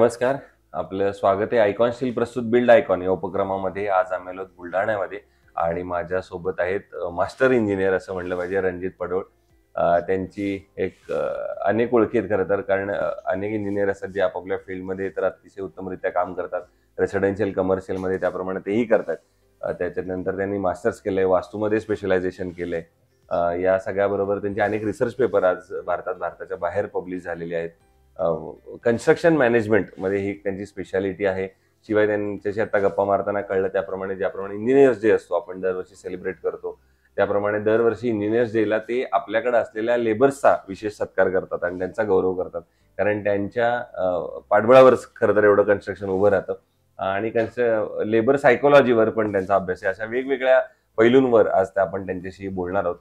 नमस्कार. आपलं स्वागत आहे आयकॉन स्टील प्रस्तुत बिल्ड आयकॉन या उपक्रमामध्ये. आज आम्ही आलो बुलढाण्यामध्ये आणि माझ्यासोबत आहेत मास्टर इंजिनियर असं म्हणलं पाहिजे, रणजित पडोळ. त्यांची एक अनेक ओळखी आहेत खरं तर, कारण अनेक इंजिनियर असतात जे आपापल्या फील्डमध्ये तर अतिशय उत्तमरित्या काम करतात. रेसिडेन्शियल कमर्शियलमध्ये त्याप्रमाणे तेही करतात. त्याच्यानंतर त्यांनी मास्टर्स केलंय, वास्तूमध्ये स्पेशलायझेशन केलंय. या सगळ्याबरोबर त्यांचे अनेक रिसर्च पेपर आज भारताच्या बाहेर पब्लिश झालेले आहेत. कन्स्ट्रक्शन मॅनेजमेंट मध्ये ही त्यांची स्पेशालिटी आहे. शिवाय त्यांच्याशी आता गप्पा मारताना कळलं त्याप्रमाणे, ज्याप्रमाणे इंजिनियर्स डे असतो आपण दरवर्षी सेलिब्रेट करतो, त्याप्रमाणे दरवर्षी इंजिनियर्स डेला ते आपल्याकडे असलेल्या लेबर्सचा विशेष सत्कार करतात आणि त्यांचा गौरव करतात. कारण त्यांच्या पाठबळावरच खरं तर एवढं कन्स्ट्रक्शन उभं राहतं. आणि लेबर सायकोलॉजीवर पण त्यांचा अभ्यास आहे. अशा वेगवेगळ्या पैलूंवर आज आपण त्यांच्याशी बोलणार आहोत.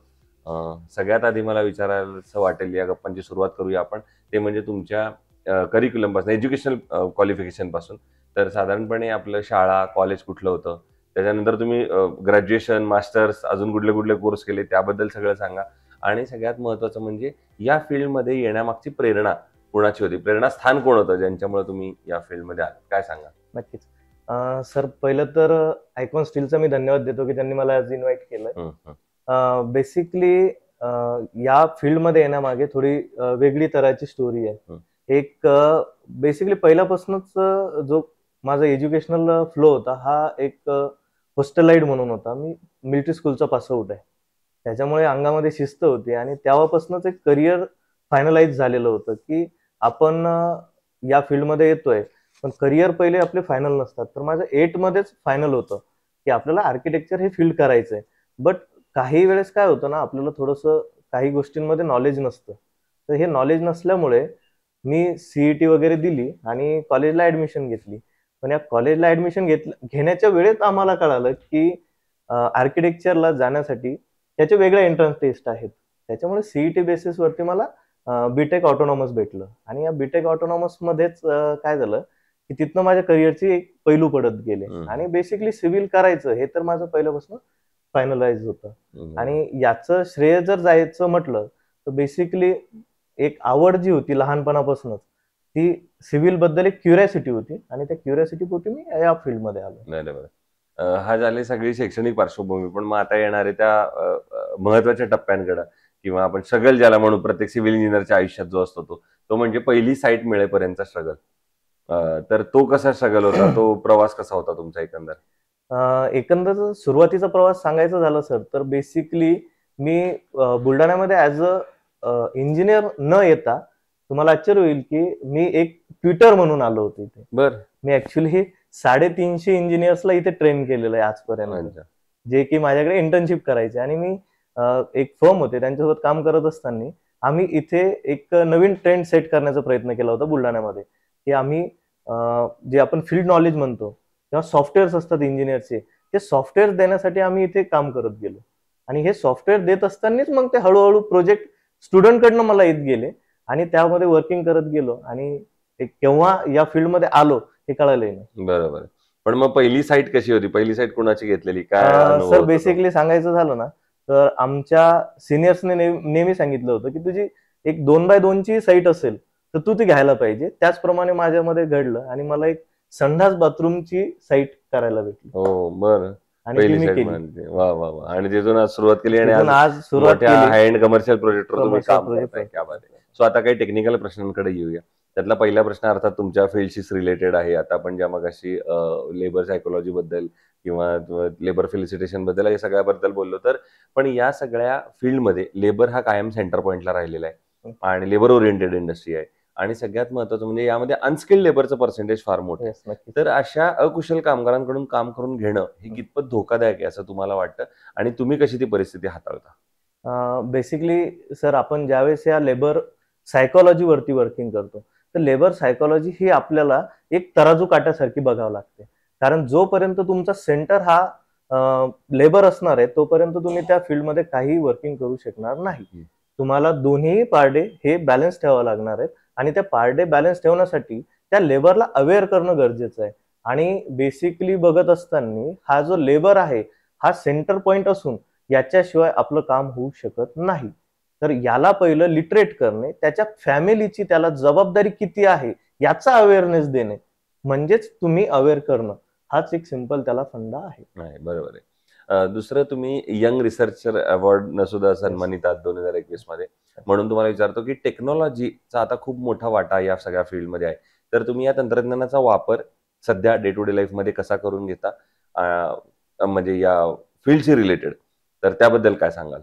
सगळ्यात आधी मला विचारायचं वाटेल, या गप्पांची सुरुवात करूया आपण, ते म्हणजे तुमच्या करिक्युलम पासून, एज्युकेशनल क्वालिफिकेशन पासून. तर साधारणपणे आपलं शाळा कॉलेज कुठलं होतं, त्याच्यानंतर तुम्ही ग्रॅज्युएशन, मास्टर्स, अजून कुठले कुठले कोर्स केले त्याबद्दल सगळं सांगा. आणि सगळ्यात महत्वाचं म्हणजे या फील्डमध्ये येण्यामागची प्रेरणा कोणाची होती, प्रेरणास्थान कोण होतं ज्यांच्यामुळे तुम्ही या फील्डमध्ये आलात, काय सांगा? नक्कीच. सर, पहिलं तर आयकॉन स्टीलचा मी धन्यवाद देतो की त्यांनी मला आज इन्व्हाइट केलं. बेसिकली या फील्डमध्ये येण्यामागे थोडी वेगळी तऱ्हाची स्टोरी आहे. एक बेसिकली पहिल्यापासूनच जो माझा एज्युकेशनल फ्लो होता हा एक हॉस्टेलाइड म्हणून होता. मी मिलिटरी स्कूलचा पास आउट आहे, त्याच्यामुळे अंगामध्ये शिस्त होती आणि तेव्हापासूनच एक करिअर फायनलाइज झालेलं होतं की आपण या फील्डमध्ये येतोय, पण करिअर पहिले आपले फायनल नसतात. तर माझं 8 मध्येच फायनल होतं की आपल्याला आर्किटेक्चर हे फील्ड करायचंय. बट काही वेळेस काय होतं ना, आपल्याला थोडंसं काही गोष्टींमध्ये नॉलेज नसतं. तर हे नॉलेज नसल्यामुळे मी सीईटी वगैरे दिली आणि कॉलेजला ऍडमिशन घेतली. पण या कॉलेजला ऍडमिशन घेण्याच्या वेळेत आम्हाला कळालं की आर्किटेक्चरला जाण्यासाठी त्याचे वेगळे एंट्रन्स टेस्ट आहेत. त्याच्यामुळे सीईटी बेसिसवरती मला बीटेक ऑटोनॉमस भेटलं आणि या बीटेक ऑटोनॉमस मध्येच काय झालं की तिथनं माझ्या करिअरची एक पैलू पडत गेले. आणि बेसिकली सिव्हिल करायचं हे तर माझं पहिल्यापासून फायनलाइज होतं. आणि याचं श्रेय जर जायचं म्हटलं तर बेसिकली एक आवड जी होती लहानपणापासूनच, ती सिव्हिल बद्दल एक क्युरियोसिटी होती आणि त्या क्युरियोसिटी पोटी मी या फील्डमध्ये आलो. बरोबर. हा झाली सगळी शैक्षणिक पार्श्वभूमी. पण मग आता येणारे त्या महत्वाच्या टप्प्यांकडे, किंवा आपण स्ट्रगल ज्याला म्हणू, प्रत्येक सिव्हिल इंजिनियरच्या आयुष्यात जो असतो तो म्हणजे पहिली साईट मिळेपर्यंतचा स्ट्रगल. तर तो कसा स्ट्रगल होता, तो प्रवास कसा होता तुमचा एकंदर? एकंदर सुरुवातीचा प्रवास सांगायचा झाला सर, तर बेसिकली मी बुलढाण्यामध्ये ऍज अ इंजिनियर न येता, तुम्हाला आश्चर्य होईल की मी एक ट्विटर म्हणून आलो होतो इथे. बरं. मी ऍक्च्युली 350 इंजिनियर्सला इथे ट्रेन केलेलं आहे आजपर्यंत, जे की माझ्याकडे इंटर्नशिप करायचे. आणि मी एक फर्म होते त्यांच्यासोबत काम करत असताना आम्ही इथे एक नवीन ट्रेंड सेट करण्याचा प्रयत्न केला होता बुलढाण्यामध्ये, की आम्ही जे आपण फील्ड नॉलेज म्हणतो किंवा सॉफ्टवेअर्स असतात इंजिनियरचे, ते सॉफ्टवेअर देण्यासाठी आम्ही इथे काम करत गेलो. आणि हे सॉफ्टवेअर देत असतानाच मग ते हळूहळू प्रोजेक्ट स्टुडंटकडनं मला येत गेले आणि त्यामध्ये वर्किंग करत गेलो. आणि केव्हा या फील्डमध्ये आलो हे कळालंय नाही. बरोबर. पण मग पहिली साईट कशी होती, पहिली साईट कुणाची घेतलेली, काय? सर, बेसिकली सांगायचं झालं ना, तर आमच्या सिनियर्सने नेहमी सांगितलं होतं की तुझी एक 2x2 ची साईट असेल तर तू ती घ्यायला पाहिजे. त्याचप्रमाणे माझ्यामध्ये घडलं आणि मला एक संडास बाथरूमची साईट करायला भेटली. हो, बरं. आणि ती मी केली. वा वा वा. आणि तिथून आज सुरुवात केली आणि आज सुरुवात केली. हाय एंड कमर्शियल प्रोजेक्टवर तुम्ही काम करताय. क्या बात आहे. सो आता काही टेक्निकल प्रश्नांकडे येऊया. त्यातला पहिला प्रश्न अर्थात तुमच्या फील्डशीच रिलेटेड आहे. आता आपण ज्या मगाशी लेबर सायकोलॉजी बद्दल किंवा लेबर फेलिसिटेशन बद्दल या सगळ्याबद्दल बोललो, तर पण या सगळ्या फील्डमध्ये लेबर हा कायम सेंटर पॉइंटला राहिलेला आहे आणि लेबर ओरिएंटेड इंडस्ट्री आहे. आणि सगळ्यात महत्वाचं म्हणजे यामध्ये अनस्किल्ड लेबरचं पर्सेंटेज फार मोठं आहे. तर अशा अकुशल कामगारांकडून काम करून घेणं हे कितपत धोकादायक आहे असं तुम्हाला वाटतं, आणि तुम्ही कशी ती परिस्थिती हाताळता? बेसिकली सर, आपण ज्यावेळेस या लेबर सायकोलॉजी वरती वर्किंग करतो, तर लेबर सायकोलॉजी ही आपल्याला एक तराजू काट्यासारखी बघावं लागते. कारण जोपर्यंत तुमचा सेंटर हा लेबर असणार आहे तोपर्यंत तुम्ही त्या फील्डमध्ये काही वर्किंग करू शकणार नाही. तुम्हाला दोन्ही पारडे हे बॅलन्स ठेवावं लागणार आहेत आणि त्या पारडे बॅलन्स ठेवण्यासाठी त्या लेबरला अवेअर करणं गरजेचं आहे. आणि बेसिकली बघत असताना हा जो लेबर आहे हा सेंटर पॉइंट असून याच्याशिवाय आपलं काम होऊ शकत नाही. तर याला पहिलं लिटरेट करणे, त्याच्या फॅमिलीची त्याला जबाबदारी किती आहे याचा अवेअरनेस देणे म्हणजेच तुम्ही अवेअर करणं, हाच एक सिंपल त्याला फंडा आहे. नाही, बरोबर आहे. दुसरं, तुम्ही यंग रिसर्चर अवॉर्ड न सुद्धा सन्मानित आहात 2021 मध्ये. म्हणून तुम्हाला विचारतो की टेक्नॉलॉजीचा आता खूप मोठा वाटा या सगळ्या फील्डमध्ये आहे, तर तुम्ही या तंत्रज्ञानाचा वापर सध्या डे टू डे लाईफ मध्ये कसा करून घेता, म्हणजे या फील्डशी रिलेटेड, तर त्याबद्दल काय सांगाल?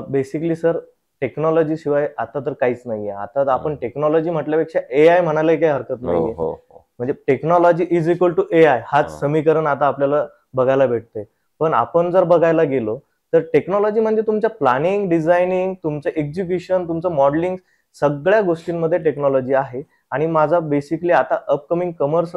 बेसिकली सर, टेक्नॉलॉजी शिवाय आता तर काहीच नाहीये. आता तर आपण टेक्नॉलॉजी म्हटल्यापेक्षा AI म्हणायला काही हरकत नाहीये. हो. म्हणजे technology is equal to AI हाच हा. समीकरण आता आपल्याला बघायला भेटते. पण आपण जर बघायला गेलो तर टेक्नॉलॉजी म्हणजे तुमच्या प्लॅनिंग, डिझायनिंग, तुमचं एक्झिक्युशन, तुमचं मॉडेलिंग, सगळ्या गोष्टींमध्ये टेक्नॉलॉजी आहे. आणि माझा बेसिकली आता अपकमिंग कमर्स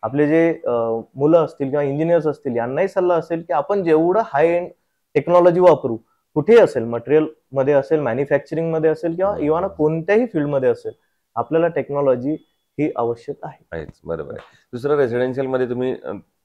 आपले जे मुलं असतील किंवा इंजिनियर्स असतील यांनाही सल्ला असेल की आपण जेवढं हाय एंड टेक्नॉलॉजी वापरू, कुठेही असेल, मटेरियल मध्ये असेल, मॅन्युफॅक्चरिंग मध्ये असेल किंवा इव्हन कोणत्याही फील्डमध्ये असेल, आपल्याला टेक्नॉलॉजी ही आवश्यक आहे. बरोबर आहे. दुसरं, रेसिडेन्शियल मध्ये तुम्ही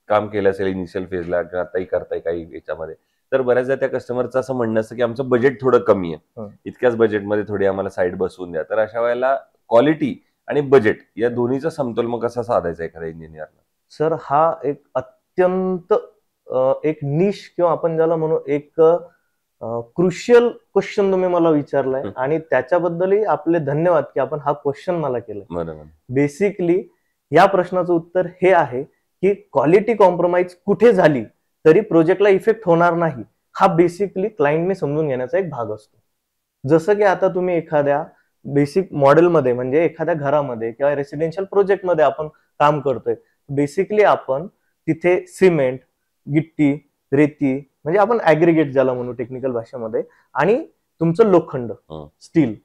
काम केलं असेल इनिशियल फेजला किंवा आताही करताय काही याच्यामध्ये, तर बऱ्याचदा त्या कस्टमरचं असं म्हणणं असतं की आमचं बजेट थोडं कमी आहे, इतक्याच बजेटमध्ये थोडी आम्हाला साईट बसवून द्या. तर अशा वेळेला क्वालिटी आणि बजेट या दोन्हीचा समतोल मग कसा साधायचा एखाद्या इंजिनियरला? सर, हा एक अत्यंत एक निश किंवा आपण ज्याला म्हणू एक क्रुशियल क्वेश्चन तुम्ही मला विचारलाय आणि त्याच्याबद्दलही आपले धन्यवाद की आपण हा क्वेश्चन मला केलाय. बरोबर. बेसिकली या प्रश्नाचं उत्तर हे आहे की क्वालिटी कॉम्प्रोमाइज कुठे झाली तरी प्रोजेक्टला इफेक्ट होणार नाही, हा बेसिकली क्लायंटने समजून घेण्याचा एक भाग असतो. जसं की आता तुम्ही एखाद्या बेसिक मॉडेलमध्ये म्हणजे एखाद्या घरामध्ये किंवा रेसिडेन्शियल प्रोजेक्टमध्ये आपण काम करतोय, बेसिकली आपण तिथे सिमेंट, गिट्टी, रेती म्हणजे आपण ऍग्रिगेट ज्याला म्हणू टेक्निकल भाषेमध्ये, आणि तुमचं लोखंड, स्टील,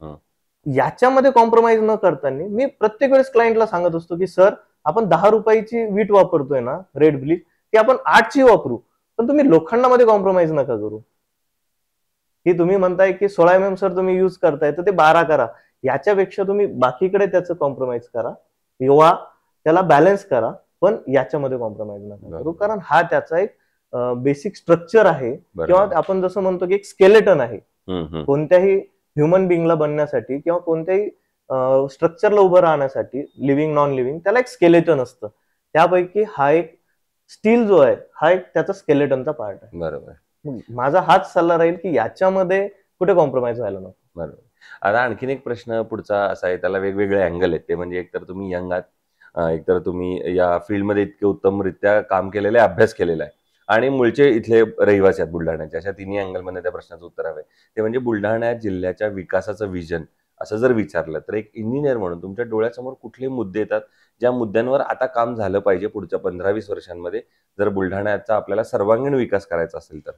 याच्यामध्ये कॉम्प्रोमाइज न करताना मी प्रत्येक वेळेस क्लायंटला सांगत असतो की सर, आपण 10 रुपयाची वीट वापरतोय ना रेड ब्लिक, ती आपण 8ची वापरू, पण तुम्ही लोखंडामध्ये कॉम्प्रोमाइज नका करू. की तुम्ही म्हणताय की 16 mm सर तुम्ही युज करताय तर ते 12 करा, याच्यापेक्षा तुम्ही बाकीकडे त्याचं कॉम्प्रोमाइज करा किंवा त्याला बॅलन्स करा, पण याच्यामध्ये कॉम्प्रोमाइज नका करू, कारण हा त्याचा एक बेसिक स्ट्रक्चर आहे किंवा आपण जसं म्हणतो की एक स्केलेटन आहे. कोणत्याही ह्युमन बिंगला बनण्यासाठी किंवा कोणत्याही स्ट्रक्चरला उभं राहण्यासाठी, लिव्हिंग नॉन लिव्हिंग, त्याला एक स्केलेटन असतं. त्यापैकी हा एक स्टील जो आहे हा एक त्याचा स्केलेटनचा पार्ट आहे. बरोबर. माझा हाच सल्ला राहील की याच्यामध्ये कुठे कॉम्प्रोमाइज व्हायला नको. बरोबर. आता आणखीन एक प्रश्न पुढचा असा आहे, त्याला वेगवेगळे अँगल आहेत. ते म्हणजे एकतर तुम्ही यंग आहात, एकतर तुम्ही या फील्डमध्ये इतके उत्तमरित्या काम केलेलं आहे, अभ्यास केलेला आहे, आणि मूळचे इथले रहिवासी आहेत बुलढाण्याचे. अशा तिन्ही अँगलमध्ये त्या प्रश्नाचं उत्तर हवं. ते म्हणजे बुलढाणा जिल्ह्याच्या विकासाचं विजन असं जर विचारलं तर एक इंजिनियर म्हणून तुमच्या डोळ्यासमोर कुठले मुद्दे येतात, ज्या मुद्द्यांवर आता काम झालं पाहिजे पुढच्या 15-20 वर्षांमध्ये, जर बुलढाण्याचा आपल्याला सर्वांगीण विकास करायचा असेल तर?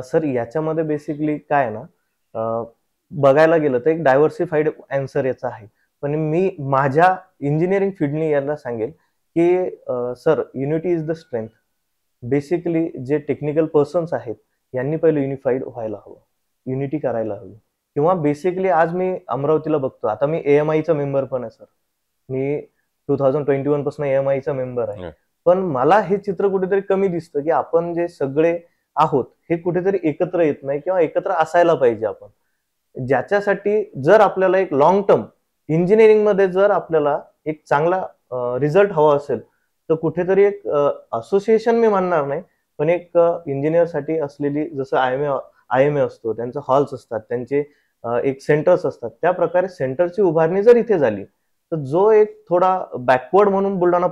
सर, याच्यामध्ये बेसिकली काय ना, बघायला गेलं तर एक डायव्हर्सिफाईड आन्सर याचा आहे. पण मी माझ्या इंजिनिअरिंग फील्डने यांना सांगेल की sir, unity is the strength. Basically जे टेक्निकल पर्सन्स आहेत यांनी पहिले युनिफाईड व्हायला हवं, युनिटी करायला हवी. किंवा बेसिकली आज मी अमरावतीला बघतो, आता मी AMIचा मेंबर पण आहे सर, मी 2021 पासून AMIचा मेंबर आहे. पण मला हे चित्र कुठेतरी कमी दिसतं की आपण जे सगळे आहोत हे कुठेतरी एकत्र येत नाही किंवा एकत्र असायला पाहिजे आपण. ज्याच्यासाठी जर आपल्याला एक लॉंग टर्म इंजिनिअरिंग मध्ये जर आपल्याला एक चांगला रिझल्ट हवा असेल तर कुठेतरी एक असोसिएशन मी म्हणणार नाही, पण एक इंजिनिअरसाठी असलेली जसं IMA असतो, त्यांचे हॉल्स असतात, त्यांचे एक सेंटर्स असतात, त्या प्रकारे सेंटरची उभारणी जर इथे झाली तर जो एक थोडा बॅकवर्ड म्हणून बुलढाणा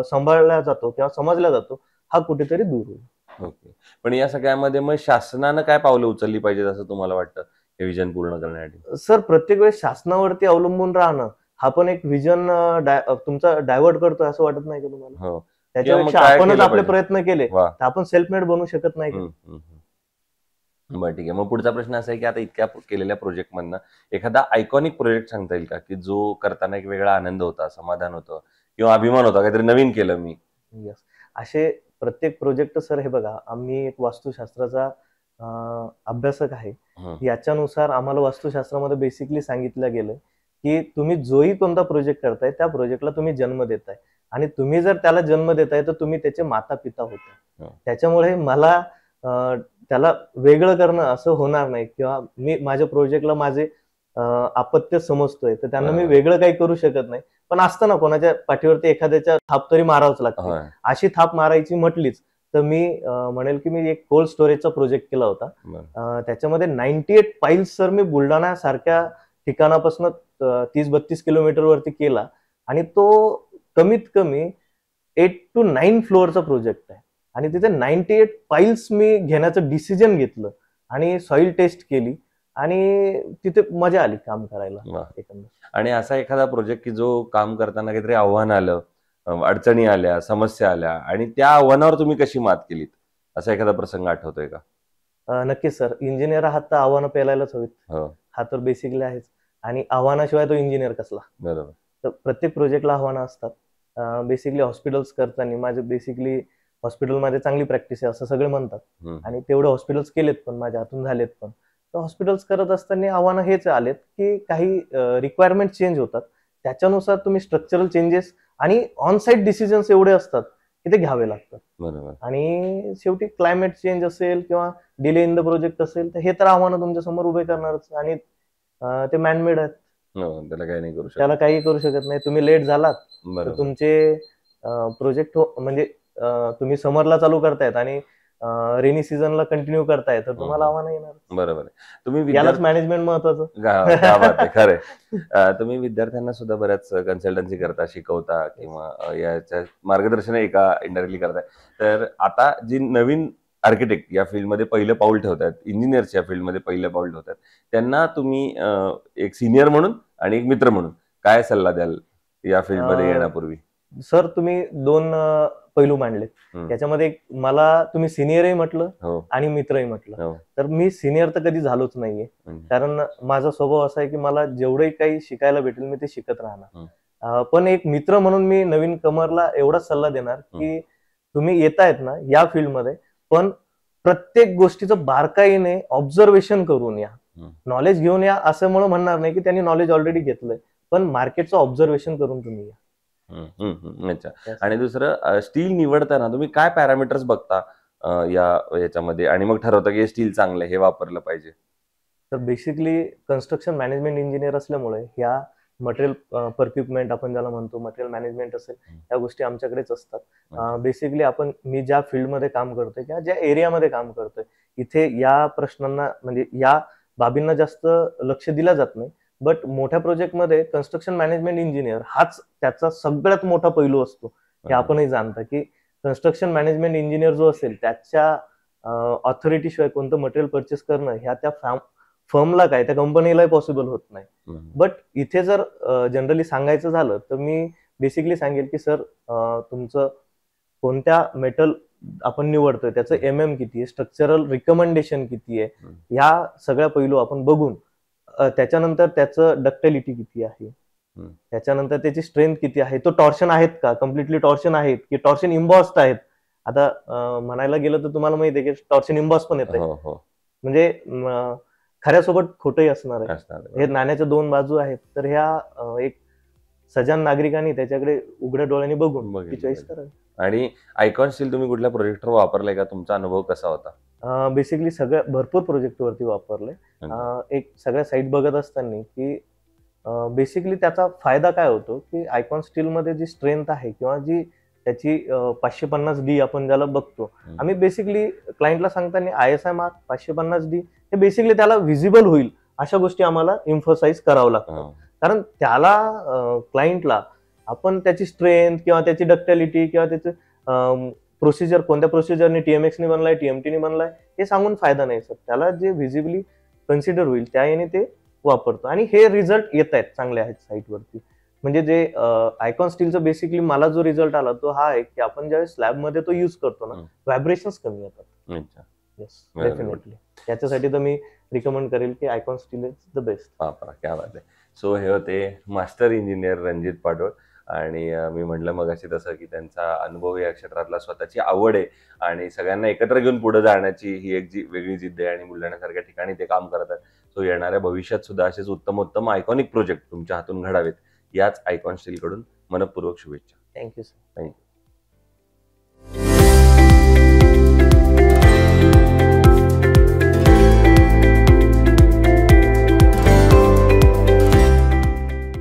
सांभाळला जातो किंवा समजला जातो, हा कुठेतरी दूर होईल. ओके. पण या सगळ्यामध्ये मग शासनानं काय पावलं उचलली पाहिजेत असं तुम्हाला वाटतं हे विजन पूर्ण करण्यासाठी? सर, प्रत्येक वेळेस शासनावरती अवलंबून राहणं हा पण एक विजन तुमचा डायव्हर्ट करतोय असं वाटत नाही का तुम्हाला? हो. त्याच्यापेक्षा आपणच आपले प्रयत्न केले तर आपण सेल्फ मेड बनू शकत नाही का? बरं, ठीक आहे. मग पुढचा प्रश्न असा आहे की आता इतक्या केलेल्या प्रोजेक्ट मधनं एखादा आयकॉनिक प्रोजेक्ट सांगता येईल का, की जो करताना एक वेगळा आनंद होता, समाधान होतं किंवा अभिमान होता, काहीतरी नवीन केलं मी? यस, असे प्रत्येक प्रोजेक्ट सर, हे बघा, आम्ही एक वास्तुशास्त्राचा अभ्यासक आहे. याच्यानुसार आम्हाला वास्तुशास्त्रामध्ये बेसिकली सांगितलं गेलं की तुम्ही जोही कोणता प्रोजेक्ट करताय त्या प्रोजेक्टला तुम्ही जन्म देताय, आणि तुम्ही जर त्याला जन्म देताय तर तुम्ही त्याचे माता पिता होताय. त्याच्यामुळे मला त्याला वेगळं करणं असं होणार नाही किंवा मी माझ्या प्रोजेक्टला माझे अपत्य समजतोय तर त्यांना मी बरोबर. वेगळं काही करू शकत नाही. पण असतं ना कोणाच्या पाठीवरती एखाद्याच्या थाप तरी मारावंच लागते. होय. अशी थाप मारायची म्हटलीच तर मी म्हणेल की मी एक कोल्ड स्टोरेजचा प्रोजेक्ट केला होता. बरं. त्याच्यामध्ये 98 पाईल्स सर मी बुलढाणा सारख्या ठिकाणापासून 30-32 किलोमीटर वरती केला आणि तो कमीत कमी 8 to 9 फ्लोअरचा प्रोजेक्ट आहे आणि तिथे 98 पाईल्स मी घेण्याचं डिसिजन घेतलं आणि सॉइल टेस्ट केली आणि तिथे मजा आली काम करायला वा. एकंदर. आणि असा एखादा प्रोजेक्ट की जो काम करताना काहीतरी आव्हान आलं, अडचणी आल्या, समस्या आल्या आणि त्या आव्हानावर तुम्ही कशी मात केलीत, असा एखादा प्रसंग आठवतोय का? नक्कीच सर, इंजिनियर आहात तर आव्हानं पेलायलाच हवीत. हो. हा तर बेसिकली आहेच आणि आव्हानाशिवाय तो इंजिनियर कसला. बरोबर. तर प्रत्येक प्रोजेक्टला आव्हानं असतात. बेसिकली हॉस्पिटल्स करताना माझे बेसिकली हॉस्पिटलमध्ये चांगली प्रॅक्टिस आहे असं सगळे म्हणतात हम्म. आणि तेवढे हॉस्पिटल्स केलेत पण माझ्या हातून झालेत पण. तर हॉस्पिटल्स करत असताना आव्हानं हेच आलेत की काही रिक्वायरमेंट चेंज होतात. त्याच्यानुसार तुम्ही स्ट्रक्चरल चेंजेस आणि ऑन साईट डिसिजन्स एवढे असतात की ते घ्यावे लागतात. बरोबर. आणि शेवटी क्लायमेट चेंज असेल किंवा डिले इन द प्रोजेक्ट असेल तर हे तर आव्हानं तुमच्या समोर उभे करणारच आणि ते मॅनमेड आहेत. हो, त्याला काही नाही करू शकत. त्याला काही करू शकत नाही. तुम्ही लेट झालात तर बरोबर. तुमचे प्रोजेक्ट म्हणजे तुम्ही समरला चालू करतायत आणि रेनी सीझनला कंटिन्यू करताय तर तुम्हाला आव्हानं येणार. बरोबर आहे. तुम्ही यालाच मॅनेजमेंट महत्वाचं. क्या बात आहे, खरंय. तुम्ही विद्यार्थ्यांना सुद्धा बऱ्याच कन्सल्टन्सी करता, शिकवता किंवा याच्या मार्गदर्शन एका इंडायरेक्टली करताय. तर आता जी नवीन आर्किटेक्ट या फील्डमध्ये पहिलं पाऊल ठेवतात, इंजिनियर्स या फील्डमध्ये पहिलं पाऊल ठेवतात, त्यांना तुम्ही एक सिनियर म्हणून आणि एक मित्र म्हणून काय सल्ला द्याल या फील्डमध्ये येण्यापूर्वी? सर तुम्ही दोन पैलू मांडले. याच्यामध्ये मला तुम्ही सिनियरही म्हटलं हो. आणि मित्रही म्हटलं. हो. तर मी सिनियर तर कधी झालोच नाहीये. कारण माझा स्वभाव असा आहे की मला जेवढे काही शिकायला भेटेल मी ते शिकत राहणार. पण एक मित्र म्हणून मी नवीन कमरला एवढाच सल्ला देणार की तुम्ही येतायत ना या फील्डमध्ये पण प्रत्येक गोष्टीचं बारकाईने ऑब्झर्वेशन करून या. नॉलेज घेऊन या असं मला म्हणणार नाही की त्यांनी नॉलेज ऑलरेडी घेतलंय पण मार्केटचं ऑब्झर्वेशन करून तुम्ही या. अच्छा. आणि दुसरं, स्टील निवडताना तुम्ही काय पॅरामीटर्स बघता याच्यामध्ये आणि मग ठरवता की स्टील चांगलं हे वापरलं पाहिजे? तर बेसिकली कन्स्ट्रक्शन मॅनेजमेंट इंजिनियर असल्यामुळे ह्या मटेरियल परक्युपमेंट आपण ज्याला म्हणतो मटेरियल मॅनेजमेंट असेल या गोष्टी आमच्याकडेच असतात. बेसिकली मी ज्या फील्डमध्ये काम करतोय किंवा ज्या एरियामध्ये काम करतोय इथे या प्रश्नांना म्हणजे या बाबींना जास्त लक्ष दिलं जात नाही. बट मोठ्या प्रोजेक्टमध्ये कन्स्ट्रक्शन मॅनेजमेंट इंजिनियर हाच त्याचा सगळ्यात मोठा पैलू असतो. हे आपणही जाणता की कन्स्ट्रक्शन मॅनेजमेंट इंजिनियर जो असेल त्याच्या ऑथॉरिटी शिवाय कोणतं मटेरियल परचेस करणं ह्या त्या फर्मला काय त्या कंपनीलाही पॉसिबल होत नाही. बट इथे जर जनरली सांगायचं झालं तर मी बेसिकली सांगेल की सर तुमचं कोणत्या मेटल आपण निवडतोय त्याचं MM किती आहे, स्ट्रक्चरल रिकमेंडेशन किती आहे, ह्या सगळ्या पैलू आपण बघून त्याच्यानंतर त्याचं डक्टिलिटी किती आहे, त्याच्यानंतर त्याची स्ट्रेंथ किती आहे, तो टॉर्शन आहेत का, कम्प्लिटली टॉर्शन आहेत की टॉर्शन इम्बॉस्ड आहेत. आता म्हणायला गेलं तर तुम्हाला माहिती आहे की टॉर्शन इम्बॉस पण येते. म्हणजे खऱ्यासोबत खोटंही असणार आहे. हे नाण्याच्या दोन बाजू आहेत. तर ह्या एक सजान नागरिकांनी त्याच्याकडे उघड्या डोळ्यांनी बघून ती चॉईस करावी. आणि आयकॉन स्टील तुम्ही कुठल्या प्रोजेक्टवर वापरलाय का? तुमचा अनुभव कसा होता? बेसिकली सगळ्या भरपूर प्रोजेक्ट वरती वापरले. एक सगळ्या साईट बघत असताना की बेसिकली त्याचा फायदा काय होतो की आयकॉन स्टील मध्ये जी स्ट्रेंथ आहे किंवा जी त्याची 550D आपण ज्याला बघतो आम्ही बेसिकली क्लायंटला सांगताना ISI मार्क 550D हे बेसिकली त्याला व्हिजिबल होईल अशा गोष्टी आम्हाला इम्फोसाइज करावं लागतं. कारण त्याला क्लायंटला आपण त्याची स्ट्रेंथ किंवा त्याची डक्टिलिटी किंवा त्याचं प्रोसिजर कोणत्या प्रोसिजरने TMX ने बनलाय TMT ने बनलाय हे सांगून फायदा नाही सर. त्याला जे व्हिजिबली कन्सिडर होईल त्या याने ते वापरतो आणि हे रिझल्ट येत आहेत चांगले आहेत साईटवरती. म्हणजे जे आयकॉन स्टीलचं बेसिकली मला जो रिझल्ट आला तो हा आहे की आपण ज्यावेळेस स्लॅबमध्ये तो युज करतो ना व्हायब्रेशन्स कमी येतात. Yes definitely. त्याच्यासाठी तर मी रिकमेंड करेल की icon steel is the best. वापरा. क्या बात आहे. सो हे होते मास्टर इंजिनियर रणजित पाडोळ आणि मी म्हटलं मगाशी तसं की त्यांचा अनुभव या क्षेत्रातला स्वतःची आवड आहे आणि सगळ्यांना एकत्र घेऊन पुढे जाण्याची ही एक वेगळी जिद्द आहे आणि बुलढाण्यासारख्या ठिकाणी ते काम करत आहेत. सो येणाऱ्या भविष्यात सुद्धा असेच उत्तम आयकॉनिक प्रोजेक्ट तुमच्या हातून घडावेत याच आयकॉन स्टील कडून मनपूर्वक शुभेच्छा. Thank you sir. थँक्यू.